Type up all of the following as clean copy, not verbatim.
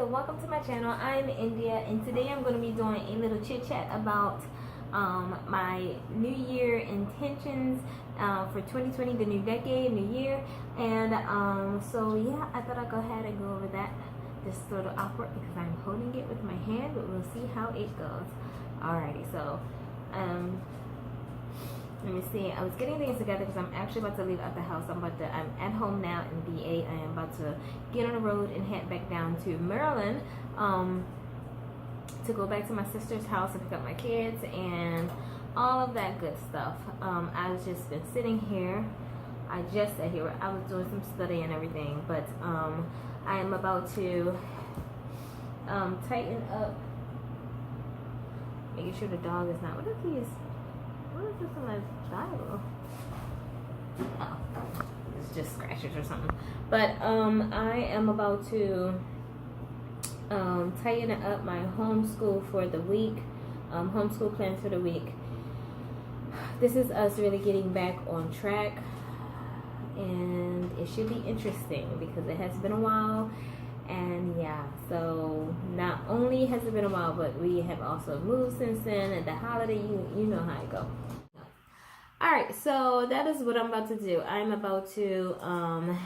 and welcome to my channel. I'm India, and today I'm going to be doing a little chit chat about my new year intentions for 2020, the new decade, new year. And so yeah, I thought I'd go ahead and go over that. Just a little awkward because I'm holding it with my hand, but we'll see how it goes. Alrighty, so let me see. I was getting things together because I'm actually about to leave out the house. I'm at home now in VA. I am about to get on the road and head back down to Maryland to go back to my sister's house and pick up my kids and all of that good stuff. I've just been sitting here. I just sat here. I was doing some study and everything, but I am about to tighten up, making sure the dog is not. What is this on my Bible? Oh, it's just scratches or something. But I am about to tighten up my homeschool for the week, homeschool plans for the week. This is us really getting back on track, and it should be interesting because it has been a while. And yeah, so not only has it been a while, but we have also moved since then, and the holiday, you know how it goes. Alright, so that is what I'm about to do. I'm about to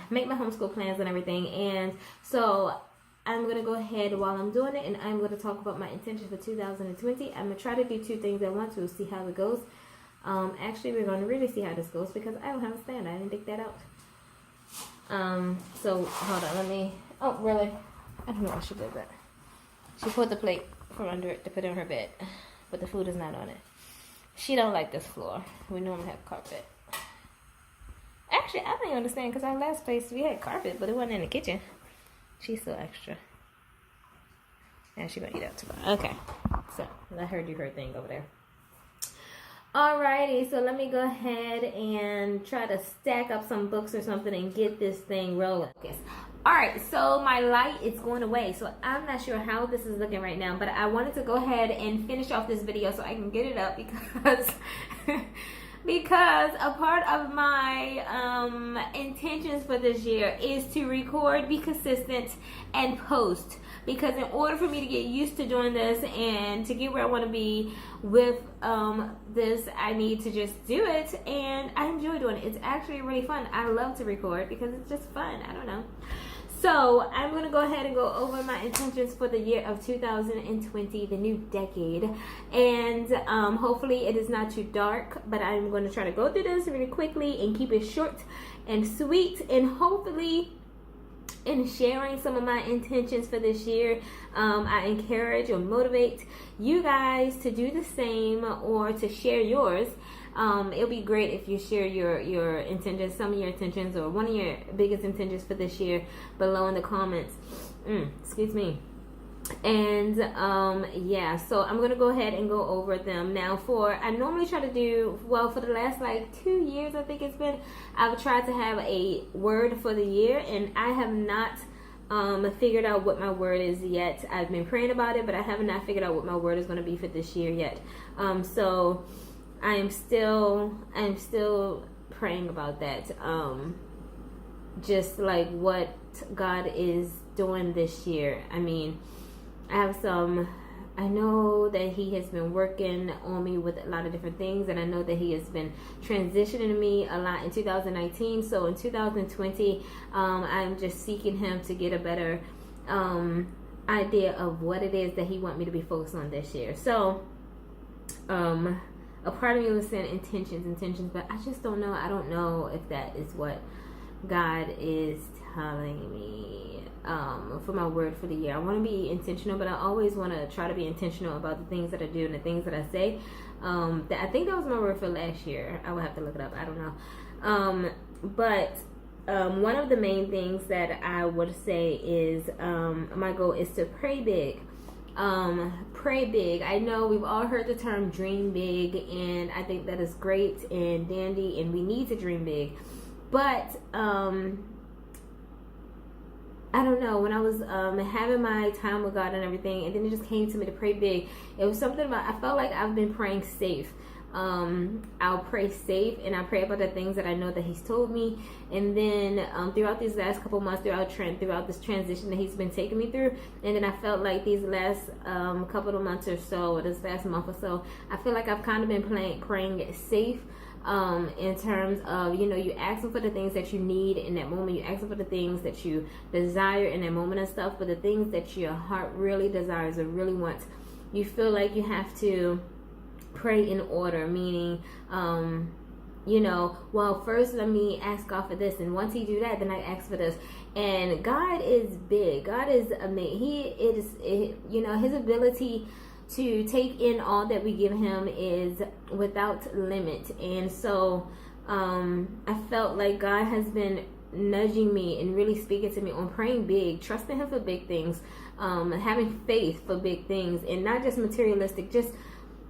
make my homeschool plans and everything. And so I'm going to go ahead while I'm doing it, and I'm going to talk about my intention for 2020. I'm going to try to do two things at once. We'll see how it goes. Actually, we're going to really see how this goes because I don't have a stand. I didn't dig that out. So hold on, let me... Oh, really? I don't know why she did that. She pulled the plate from under it to put in her bed, but the food is not on it. She don't like this floor. We normally have carpet. Actually, I don't even understand because our last place we had carpet, but it wasn't in the kitchen. She's so extra. And she's gonna eat out tomorrow. Okay, so let her do her thing over there. Alrighty, so let me go ahead and try to stack up some books or something and get this thing rolling. Okay. Alright, so my light is going away, so I'm not sure how this is looking right now, but I wanted to go ahead and finish off this video so I can get it up because because a part of my intentions for this year is to record, be consistent, and post. Because in order for me to get used to doing this and to get where I want to be with this, I need to just do it, and I enjoy doing it. It's actually really fun. I love to record because it's just fun. I don't know. So I'm going to go ahead and go over my intentions for the year of 2020, the new decade. And hopefully it is not too dark, but I'm going to try to go through this really quickly and keep it short and sweet. And hopefully in sharing some of my intentions for this year, I encourage or motivate you guys to do the same or to share yours. It'll be great if you share your intentions, some of your intentions, or one of your biggest intentions for this year below in the comments. Excuse me. And yeah, so I'm gonna go ahead and go over them now. I normally try to do, well, for the last like 2 years, I think it's been, I've tried to have a word for the year, and I have not figured out what my word is yet. I've been praying about it, but I have not figured out what my word is going to be for this year yet. So I am still praying about that. Just like what God is doing this year. I mean, I know that He has been working on me with a lot of different things, and I know that He has been transitioning me a lot in 2019. So in 2020, I'm just seeking Him to get a better idea of what it is that He wants me to be focused on this year. So a part of me was saying intentions, but I just don't know. I don't know if that is what God is telling me for my word for the year. I want to be intentional, but I always want to try to be intentional about the things that I do and the things that I say. I think that was my word for last year. I would have to look it up. I don't know. But one of the main things that I would say is my goal is to pray big. Pray big. I know we've all heard the term dream big, and I think that is great and dandy, and we need to dream big. But I don't know, when I was having my time with God and everything, and then it just came to me to pray big. It was something about, I felt like I've been praying safe. I'll pray safe, and I pray about the things that I know that he's told me. And then throughout these last couple months, throughout this transition that he's been taking me through, and then I felt like these last couple of months or so, or this last month or so, I feel like I've kind of been praying it safe. In terms of, you ask him for the things that you need in that moment, you ask him for the things that you desire in that moment and stuff, but the things that your heart really desires or really wants, you feel like you have to pray in order, meaning, well, first let me ask God for this, and once he do that, then I ask for this. And God is big. God is amazing. His ability to take in all that we give him is without limit. And so I felt like God has been nudging me and really speaking to me on praying big, trusting him for big things, having faith for big things, and not just materialistic, just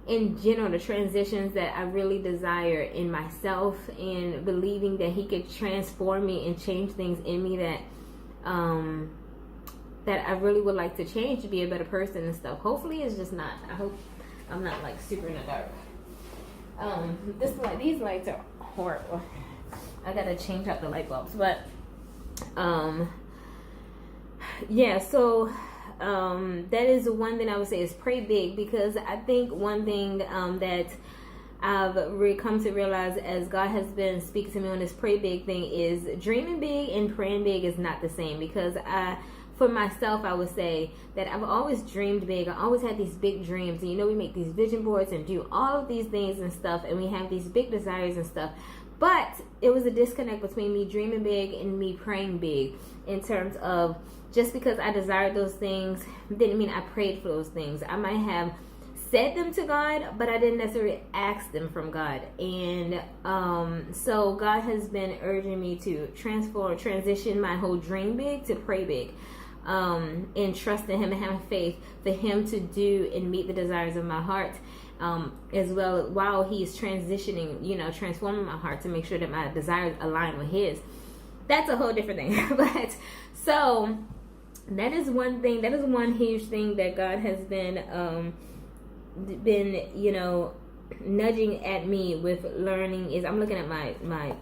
in general, the transitions that I really desire in myself, and believing that he could transform me and change things in me that I really would like to change to be a better person and stuff. Hopefully it's just not. I hope I'm not like super in the dark. These lights are horrible. I gotta change out the light bulbs. But yeah, so that is the one thing I would say is pray big, because I think one thing that I've come to realize as God has been speaking to me on this pray big thing is dreaming big and praying big is not the same. Because for myself, I would say that I've always dreamed big. I always had these big dreams. And we make these vision boards and do all of these things and stuff, and we have these big desires and stuff. But it was a disconnect between me dreaming big and me praying big, in terms of, just because I desired those things didn't mean I prayed for those things. I might have said them to God, but I didn't necessarily ask them from God. And so God has been urging me to transition my whole dream big to pray big. And trust in him and having faith for him to do and meet the desires of my heart, as well, while he's transforming my heart to make sure that my desires align with his. That's a whole different thing. But so that is one thing. That is one huge thing that God has been nudging at me with learning. Is I'm looking at my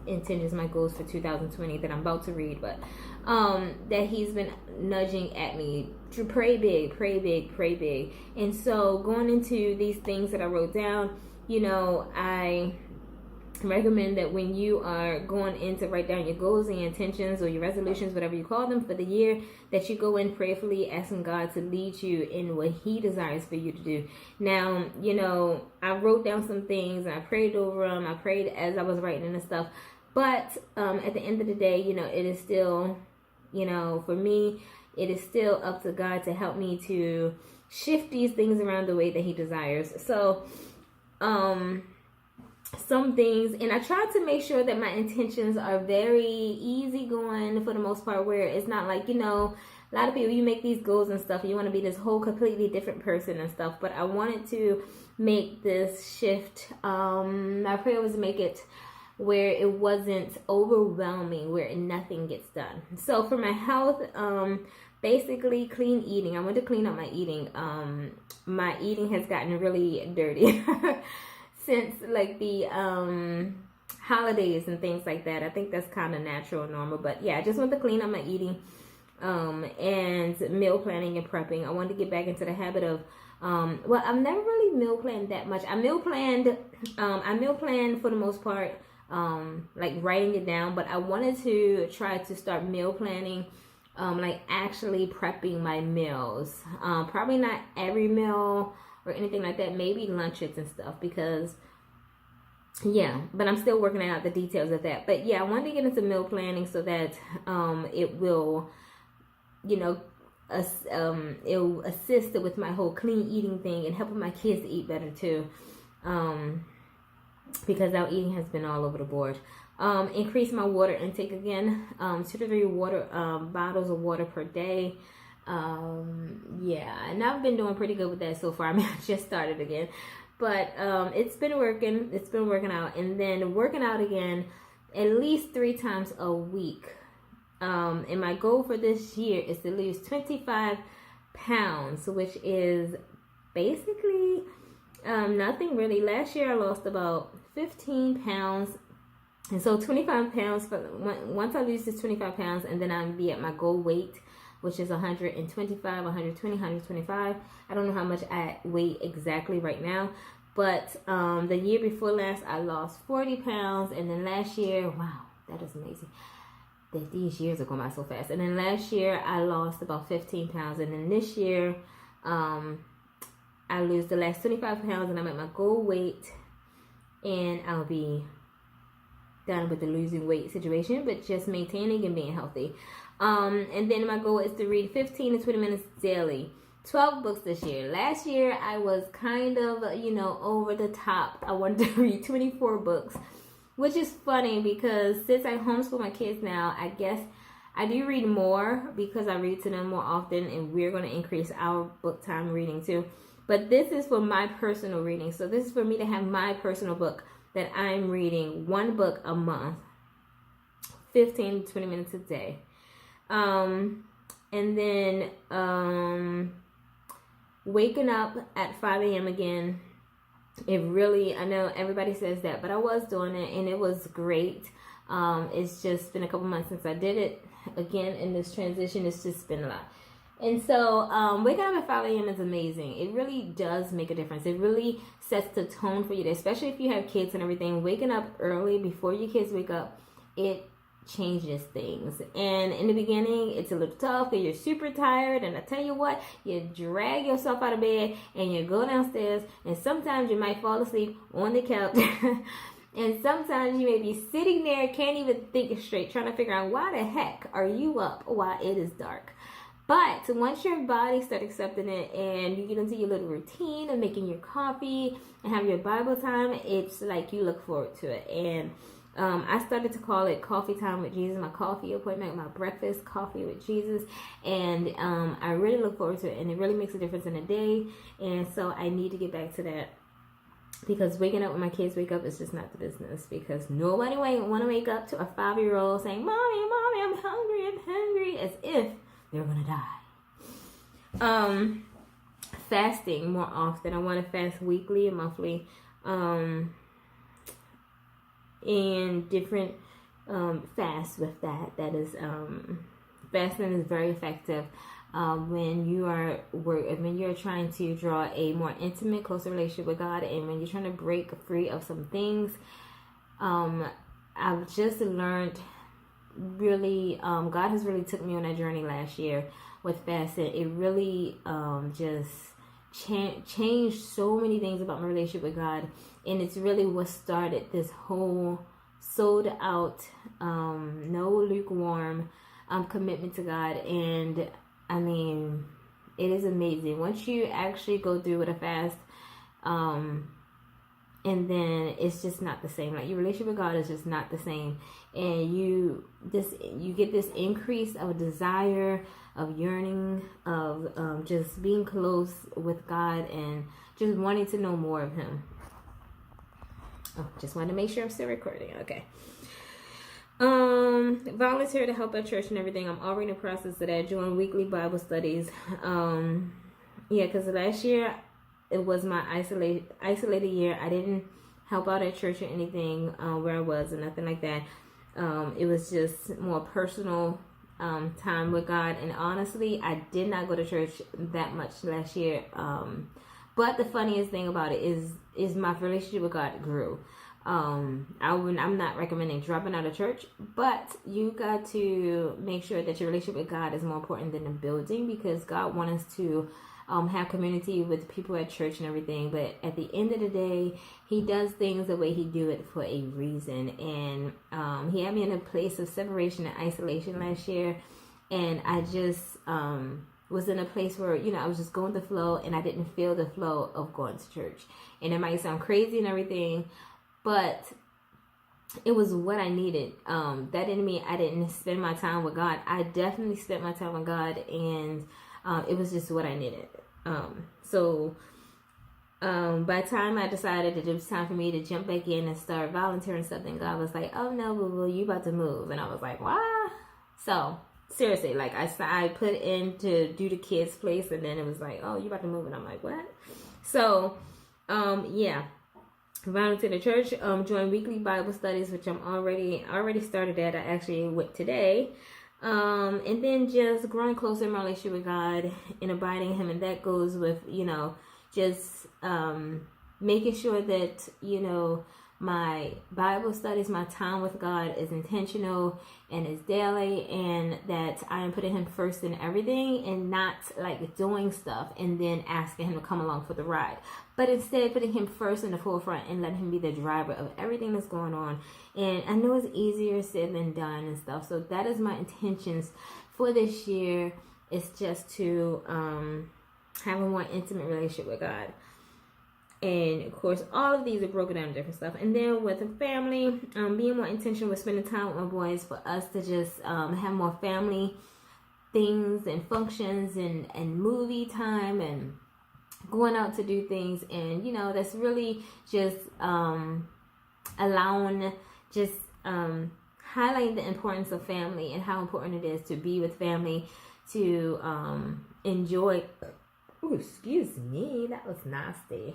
intentions, my goals for 2020 that I'm about to read, but that he's been nudging at me to pray big, pray big, pray big. And so going into these things that I wrote down, I recommend that when you are going in to write down your goals and your intentions or your resolutions, whatever you call them, for the year, that you go in prayerfully asking God to lead you in what he desires for you to do. Now, I wrote down some things and I prayed over them. I prayed as I was writing and stuff. But at the end of the day, it is still, for me, it is still up to God to help me to shift these things around the way that he desires. So, some things, and I try to make sure that my intentions are very easygoing for the most part, where it's not like, a lot of people, you make these goals and stuff and you want to be this whole completely different person and stuff, but I wanted to make this shift. My prayer was to make it where it wasn't overwhelming, where nothing gets done. So for my health, basically clean eating. I want to clean up my eating. My eating has gotten really dirty since like the holidays and things like that. I think that's kind of natural and normal, but yeah, I just want to clean up my eating and meal planning and prepping. I wanted to get back into the habit of well, I've never really meal planned that much. I meal planned for the most part, like writing it down, but I wanted to try to start meal planning, like actually prepping my meals. Probably not every meal or anything like that, maybe lunches and stuff, because yeah, but I'm still working out the details of that. But yeah, I wanted to get into meal planning so that it will, it will assist with my whole clean eating thing and helping my kids to eat better too, because our eating has been all over the board. Increase my water intake again, 2 to 3 bottles of water per day. Yeah, and I've been doing pretty good with that so far. I mean, I just started again, but it's been working out. And then working out again at least 3 times a week. And my goal for this year is to lose 25 pounds, which is basically Nothing really. Last year I lost about 15 pounds. And so 25 pounds, once I lose this 25 pounds, and then I'll be at my goal weight, which is 125, 120, 125. I don't know how much I weigh exactly right now. But the year before last, I lost 40 pounds. And then last year, wow, that is amazing. These years are going by so fast. And then last year, I lost about 15 pounds. And then this year, I lose the last 25 pounds and I'm at my goal weight. And I'll be done with the losing weight situation, but just maintaining and being healthy. And then my goal is to read 15 to 20 minutes daily. 12 books this year. Last year, I was kind of, over the top. I wanted to read 24 books, which is funny because since I homeschool my kids now, I guess I do read more because I read to them more often, and we're going to increase our book time reading too. But this is for my personal reading. So this is for me to have my personal book that I'm reading, one book a month, 15 to 20 minutes a day. And then waking up at 5 a.m. again. It really, I know everybody says that, but I was doing it and it was great. It's just been a couple months since I did it again in this transition. It's just been a lot. And so waking up at 5 a.m. is amazing. It really does make a difference. It really sets the tone for you, especially if you have kids and everything. Waking up early before your kids wake up, it changes things. And in the beginning, it's a little tough because you're super tired. And I tell you what, you drag yourself out of bed and you go downstairs. And sometimes you might fall asleep on the couch. And sometimes you may be sitting there, can't even think straight, trying to figure out why the heck are you up while it is dark. But once your body starts accepting it and you get into your little routine of making your coffee and have your Bible time, it's like you look forward to it. And I started to call it coffee time with Jesus, my coffee appointment, my breakfast coffee with Jesus. And I really look forward to it. And it really makes a difference in the day. And so I need to get back to that. Because waking up when my kids wake up is just not the business. Because nobody want to wake up to a 5-year-old saying, Mommy, I'm hungry, as if they're going to die. Fasting more often. I want to fast weekly and monthly. And different fasts with that. That is, fasting is very effective when you are trying to draw a more intimate, closer relationship with God, and when you're trying to break free of some things. I've just learned really, God has really took me on that journey last year with fasting. It really just changed so many things about my relationship with God. And it's really what started this whole sold out, no lukewarm commitment to God. And I mean, it is amazing. Once you actually go through with a fast, and then it's just not the same. Like your relationship with God is just not the same. And you get this increase of desire, of yearning, of just being close with God and just wanting to know more of Him. Oh, just wanted to make sure I'm still recording. Okay. Volunteer to help at church and everything. I'm already in the process of that, doing weekly Bible studies. Because last year it was my isolated year. I didn't help out at church or anything where I was and nothing like that. It was just more personal time with God. And honestly, I did not go to church that much last year. But the funniest thing about it is my relationship with God grew. I'm not recommending dropping out of church, but you got to make sure that your relationship with God is more important than the building, because God wants us to have community with people at church and everything. But at the end of the day, He does things the way He do it for a reason. And He had me in a place of separation and isolation last year, and I just was in a place where, I was just going with the flow, and I didn't feel the flow of going to church. And it might sound crazy and everything, but it was what I needed. That didn't mean I didn't spend my time with God. I definitely spent my time with God, and it was just what I needed. So by the time I decided that it was time for me to jump back in and start volunteering something, God was like, oh no, boo-boo, you about to move. And I was like, what? So seriously, like I put in to do the kids' place, and then it was like, oh, you about to move. And I'm like, what? So Yeah. Volunteer to church, join weekly Bible studies, which I already started at. I actually went today. And then just growing closer in my relationship with God and abiding in Him, and that goes with, just making sure that, my Bible studies, my time with God is intentional and is daily, and that I am putting Him first in everything, and not like doing stuff and then asking Him to come along for the ride, but instead putting Him first in the forefront and letting Him be the driver of everything that's going on. And I know it's easier said than done and stuff, so that is my intentions for this year, is just to have a more intimate relationship with God. And of course, all of these are broken down to different stuff. And then with the family, being more intentional with spending time with my boys, for us to just have more family things and functions and movie time and going out to do things. And, that's really just allowing, just highlighting the importance of family and how important it is to be with family, to enjoy. Oh, excuse me, that was nasty.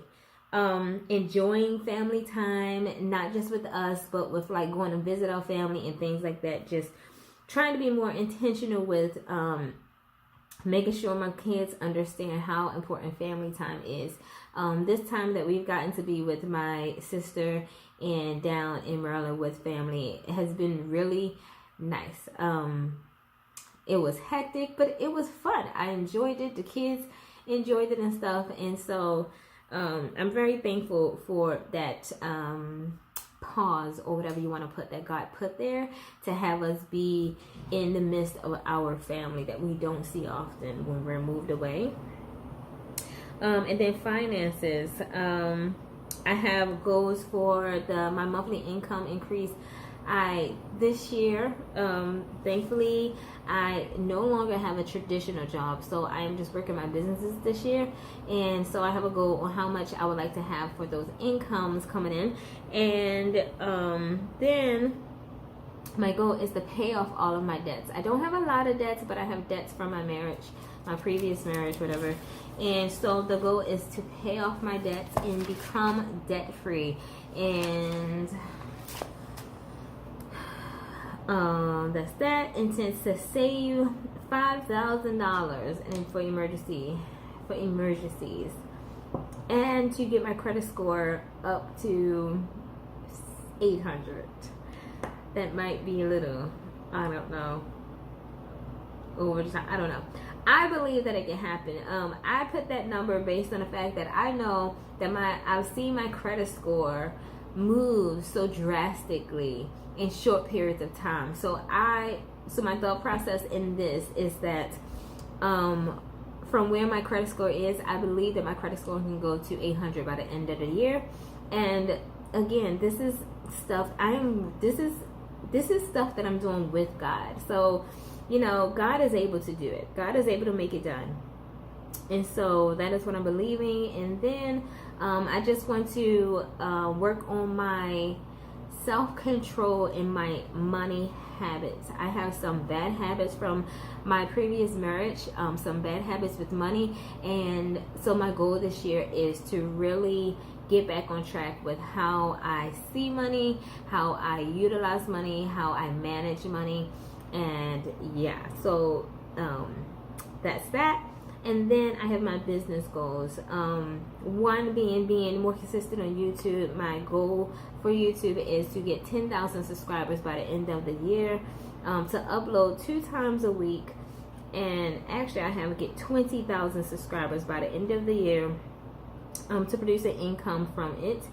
Enjoying family time, not just with us, but with like going to visit our family and things like that. Just trying to be more intentional with making sure my kids understand how important family time is. This time that we've gotten to be with my sister and down in Maryland with family has been really nice. It was hectic, but it was fun. I enjoyed it. The kids enjoyed it and stuff. And so I'm very thankful for that pause, or whatever you want to put, that God put there to have us be in the midst of our family that we don't see often when we're moved away. And then finances. I have goals for my monthly income increase. This year, thankfully, I no longer have a traditional job, so I am just working my businesses this year, and so I have a goal on how much I would like to have for those incomes coming in, and then my goal is to pay off all of my debts. I don't have a lot of debts, but I have debts from my marriage, my previous marriage, whatever, and so the goal is to pay off my debts and become debt free. And that's that. Intends to save $5,000 for emergencies, and to get my credit score up to 800. That might be a little, I don't know, over the time. I don't know. I believe that it can happen. I put that number based on the fact that I know that I've seen my credit score move so drastically in short periods of time. So my thought process in this is that from where my credit score is, I believe that my credit score can go to 800 by the end of the year. And again, this is stuff this is stuff that I'm doing with God. So, God is able to do it. God is able to make it done. And so that is what I'm believing. And then I just want to work on my self-control in my money habits. I have some bad habits from my previous marriage, some bad habits with money, and so my goal this year is to really get back on track with how I see money, how I utilize money, how I manage money. And yeah, so that's that. And then I have my business goals. One being more consistent on YouTube. My goal for YouTube is to get 10,000 subscribers by the end of the year, to upload 2 times a week, and actually I have to get 20,000 subscribers by the end of the year, to produce an income from it.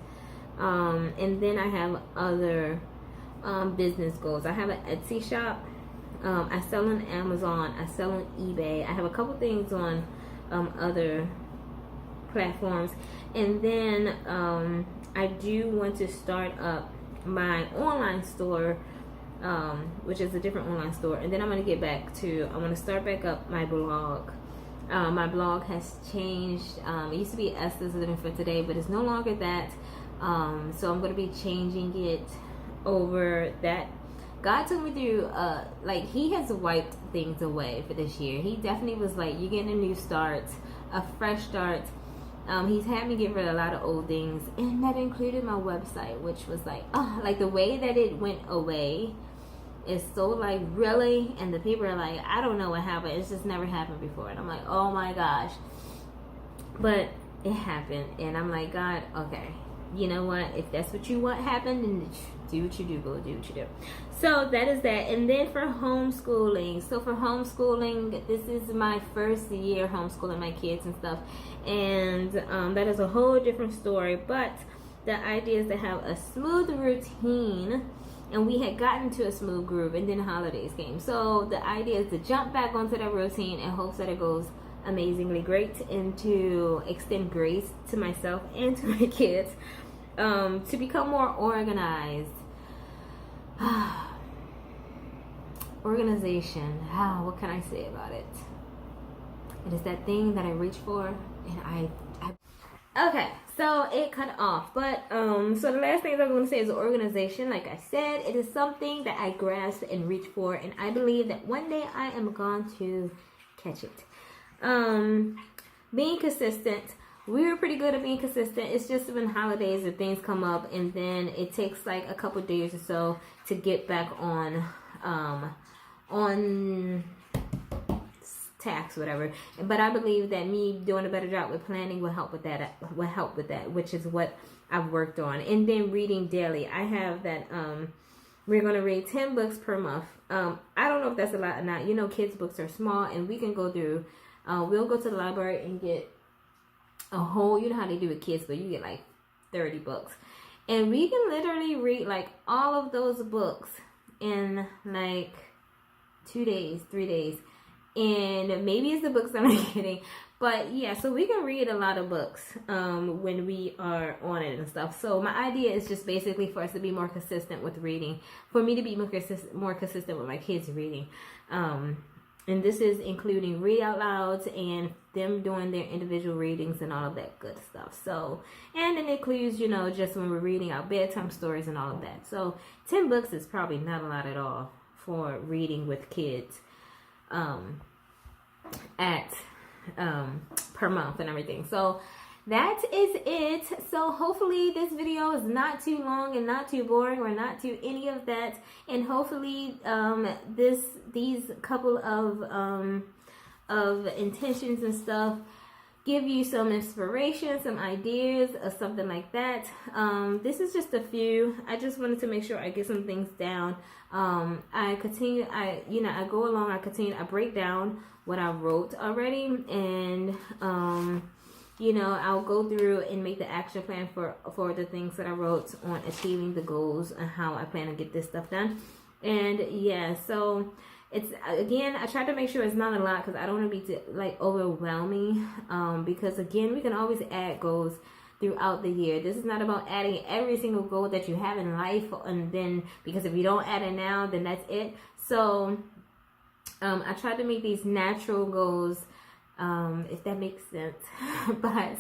And then I have other business goals. I have an Etsy shop. I sell on Amazon. I sell on eBay. I have a couple things on other platforms. And then I do want to start up my online store, which is a different online store. And then I'm going to I want to start back up my blog. My blog has changed. It used to be Esther's Living for Today, but it's no longer that. So I'm going to be changing it over that. God took me through, He has wiped things away for this year. He definitely was like, you're getting a new start, a fresh start. He's had me get rid of a lot of old things, and that included my website, which was like, oh, like the way that it went away is so like, really? And the people are like, I don't know what happened. It's just never happened before. And I'm like, oh my gosh. But it happened, and I'm like, God, okay, you know what? If that's what you want happen, then do what you do. Go do what you do. So that is that. And then for homeschooling. So for homeschooling, this is my first year homeschooling my kids and stuff. And that is a whole different story. But the idea is to have a smooth routine. And we had gotten to a smooth groove, and then the holidays came. So the idea is to jump back onto that routine in hopes that it goes amazingly great, and to extend grace to myself and to my kids, to become more organized. Organization, what can I say about it? It is that thing that I reach for, and I okay, so it cut off. But so the last thing I'm going to say is organization. Like I said, it is something that I grasp and reach for, and I believe that one day I am going to catch it. Being consistent. We were pretty good at being consistent. It's just when holidays or things come up, and then it takes like a couple days or so to get back on tax, whatever. But I believe that me doing a better job with planning will help with that. Which is what I've worked on. And then reading daily. I have that. We're gonna read 10 books per month. I don't know if that's a lot or not. You know, kids' books are small, and we can go through. We'll go to the library and get a whole, you know how they do with kids, but you get like 30 books. And we can literally read like all of those books in like 2 days, 3 days. And maybe it's the books that I'm getting. But yeah, so we can read a lot of books when we are on it and stuff. So my idea is just basically for us to be more consistent with reading. For me to be more consistent with my kids reading. And this is including read out louds and them doing their individual readings and all of that good stuff. So, and it includes, you know, just when we're reading our bedtime stories and all of that. So 10 books is probably not a lot at all for reading with kids per month and everything. So that is it. So hopefully this video is not too long and not too boring or not too any of that. And hopefully these couple of intentions and stuff give you some inspiration, some ideas or something like that. This is just a few. I just wanted to make sure I get some things down. I go along, I break down what I wrote already, and I'll go through and make the action plan for the things that I wrote on achieving the goals and how I plan to get this stuff done. And yeah, so it's, again, I try to make sure it's not a lot because I don't want to be like overwhelming. Because again, we can always add goals throughout the year. This is not about adding every single goal that you have in life, and then because if you don't add it now, then that's it. So I try to make these natural goals, if that makes sense. But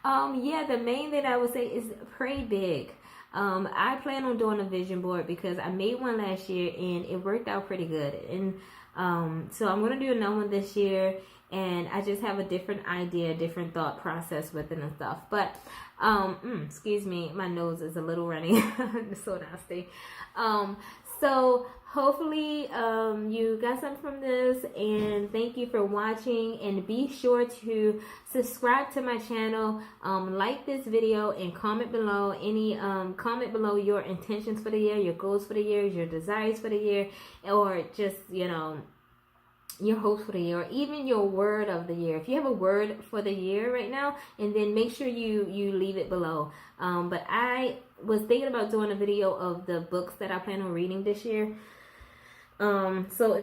yeah, the main thing I would say is pray big. I plan on doing a vision board because I made one last year and it worked out pretty good. And so I'm going to do another one this year, and I just have a different idea, different thought process with it and stuff. But excuse me, my nose is a little runny. It's so nasty. So hopefully you got something from this, and thank you for watching, and be sure to subscribe to my channel, like this video, and comment below comment below your intentions for the year, your goals for the year, your desires for the year, or just your hopes for the year, or even your word of the year. If you have a word for the year right now, and then make sure you leave it below. But I was thinking about doing a video of the books that I plan on reading this year. So